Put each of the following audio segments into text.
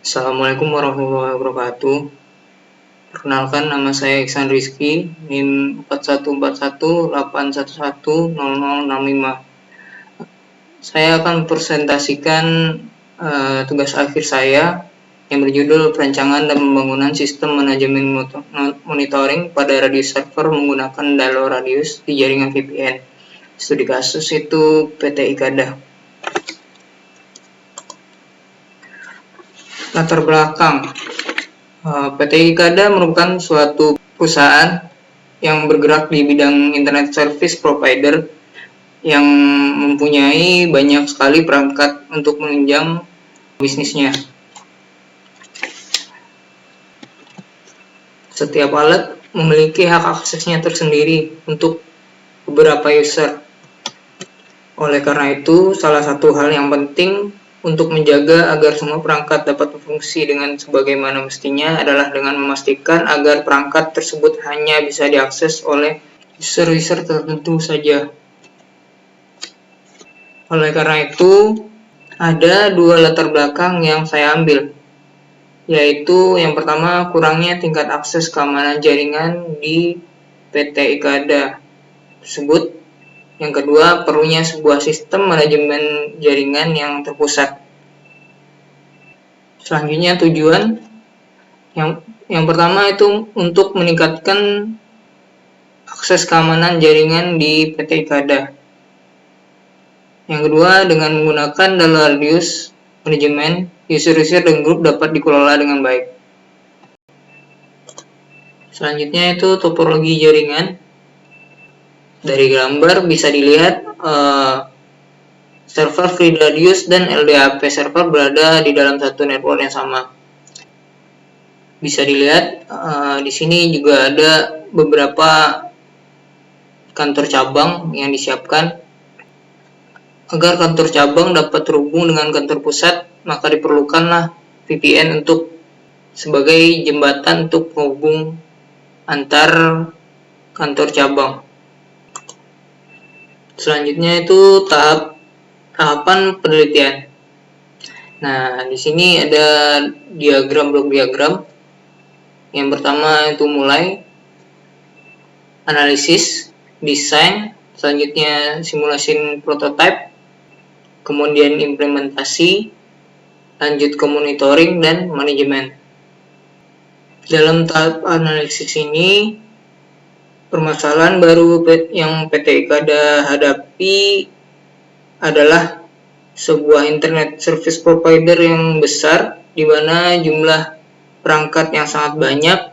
Assalamualaikum warahmatullahi wabarakatuh. Perkenalkan, nama saya Iksan Rizky, NIM 414181110065. Saya akan presentasikan tugas akhir saya yang berjudul Perancangan dan Pembangunan Sistem Manajemen Monitoring pada Radius Server menggunakan Dialog Radius di jaringan VPN. Studi kasus itu PT IKADA. Latar belakang, PT IKADA merupakan suatu perusahaan yang bergerak di bidang internet service provider yang mempunyai banyak sekali perangkat untuk menunjang bisnisnya. Setiap alat memiliki hak aksesnya tersendiri untuk beberapa user. Oleh karena itu, salah satu hal yang penting untuk menjaga agar semua perangkat dapat berfungsi dengan sebagaimana mestinya adalah dengan memastikan agar perangkat tersebut hanya bisa diakses oleh user-user tertentu saja. Oleh karena itu, ada dua latar belakang yang saya ambil, yaitu yang pertama, kurangnya tingkat akses keamanan jaringan di PT IKADA tersebut. Yang kedua, perlunya sebuah sistem manajemen jaringan yang terpusat. Selanjutnya, tujuan yang pertama itu untuk meningkatkan akses keamanan jaringan di PT IKADA. Yang kedua, dengan menggunakan Dialog Radius manajemen, user-user dan grup dapat dikelola dengan baik. Selanjutnya itu topologi jaringan. Dari gambar bisa dilihat server free radius dan LDAP server berada di dalam satu network yang sama. Bisa dilihat di sini juga ada beberapa kantor cabang yang disiapkan. Agar kantor cabang dapat terhubung dengan kantor pusat, maka diperlukanlah VPN sebagai jembatan untuk penghubung antar kantor cabang. Selanjutnya itu tahapan penelitian. Nah, di sini ada blok diagram. Yang pertama itu mulai analisis, desain, selanjutnya simulasi prototipe, kemudian implementasi, lanjut ke monitoring dan manajemen. Dalam tahap analisis ini, permasalahan baru yang PT IKADA hadapi adalah sebuah internet service provider yang besar, di mana jumlah perangkat yang sangat banyak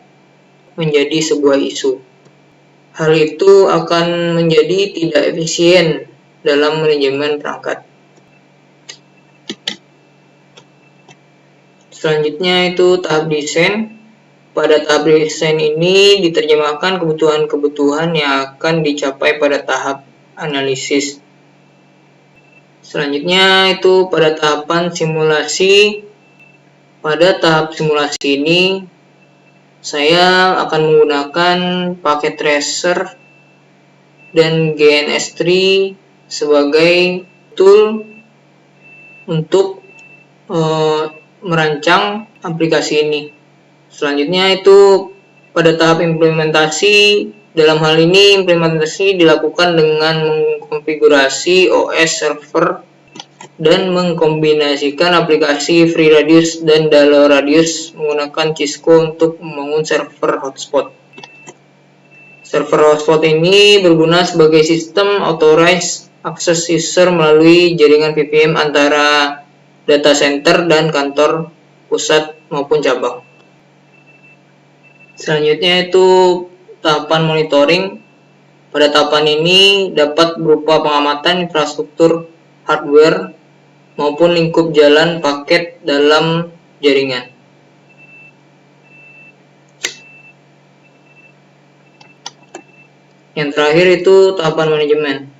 menjadi sebuah isu. Hal itu akan menjadi tidak efisien dalam manajemen perangkat. Selanjutnya itu tahap desain. Pada tahap desain ini diterjemahkan kebutuhan-kebutuhan yang akan dicapai pada tahap analisis. Selanjutnya itu pada tahapan simulasi. Pada tahap simulasi ini saya akan menggunakan paket tracer dan GNS3 sebagai tool untuk merancang aplikasi ini. Selanjutnya itu pada tahap implementasi. Dalam hal ini implementasi dilakukan dengan mengkonfigurasi OS server dan mengkombinasikan aplikasi Free Radius dan Dialog Radius menggunakan Cisco untuk membangun server hotspot. Server hotspot ini berguna sebagai sistem authorized access user melalui jaringan VPN antara data center dan kantor pusat maupun cabang. Selanjutnya itu tahapan monitoring. Pada tahapan ini dapat berupa pengamatan infrastruktur hardware maupun lingkup jalan paket dalam jaringan. Yang terakhir itu tahapan manajemen.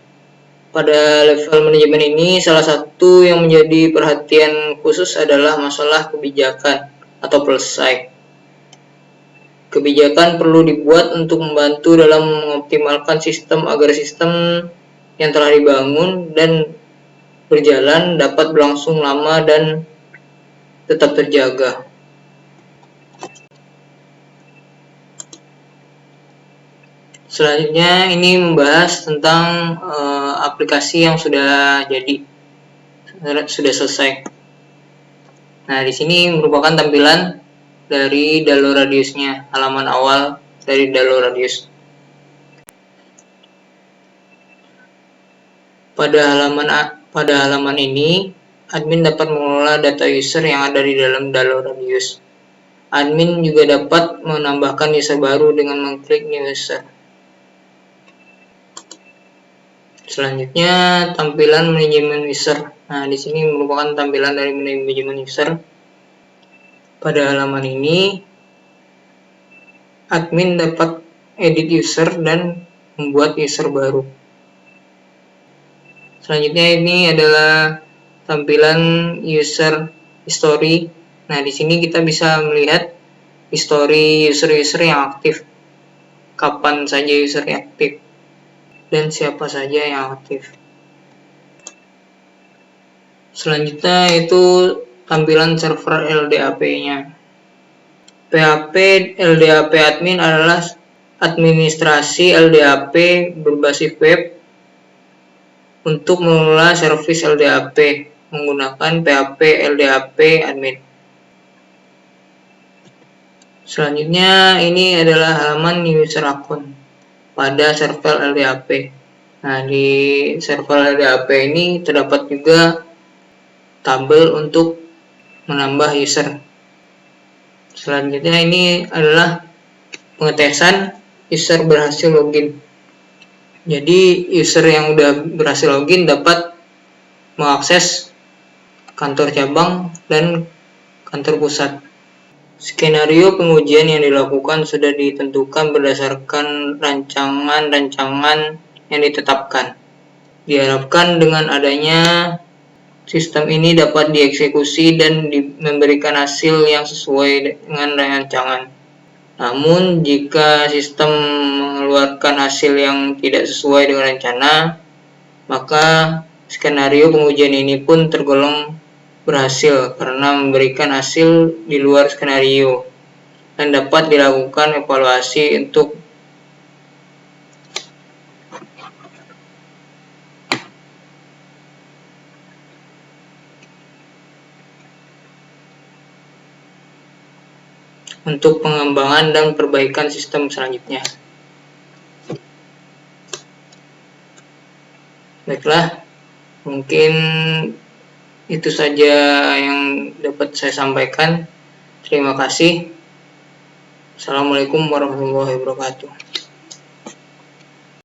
Pada level manajemen ini, salah satu yang menjadi perhatian khusus adalah masalah kebijakan atau policy. Kebijakan perlu dibuat untuk membantu dalam mengoptimalkan sistem agar sistem yang telah dibangun dan berjalan dapat berlangsung lama dan tetap terjaga. Selanjutnya ini membahas tentang aplikasi yang sudah selesai. Nah, di sini merupakan tampilan dari Dalo Radiusnya, halaman awal dari Dalo Radius. Pada halaman ini, admin dapat mengelola data user yang ada di dalam Dalo Radius. Admin juga dapat menambahkan user baru dengan mengklik new user. Selanjutnya, tampilan manajemen user. Nah, di sini merupakan tampilan dari manajemen user. Pada halaman ini, admin dapat edit user dan membuat user baru. Selanjutnya ini adalah tampilan user history. Nah, di sini kita bisa melihat history user-user yang aktif, kapan saja user aktif, dan siapa saja yang aktif. Selanjutnya itu tampilan server LDAP-nya. PHP LDAP admin adalah administrasi LDAP berbasis web untuk mengelola servis LDAP menggunakan PHP LDAP admin. Selanjutnya ini adalah halaman user account pada server LDAP. Nah, di server LDAP ini terdapat juga tabel untuk menambah user. Selanjutnya ini adalah pengetesan user berhasil login. Jadi user yang sudah berhasil login dapat mengakses kantor cabang dan kantor pusat. Skenario pengujian yang dilakukan sudah ditentukan berdasarkan rancangan-rancangan yang ditetapkan. Diharapkan dengan adanya sistem ini dapat dieksekusi dan memberikan hasil yang sesuai dengan rancangan. Namun, jika sistem mengeluarkan hasil yang tidak sesuai dengan rencana, maka skenario pengujian ini pun tergolong berhasil karena memberikan hasil di luar skenario dan dapat dilakukan evaluasi untuk pengembangan dan perbaikan sistem selanjutnya. Baiklah, mungkin itu saja yang dapat saya sampaikan. Terima kasih. Assalamualaikum warahmatullahi wabarakatuh.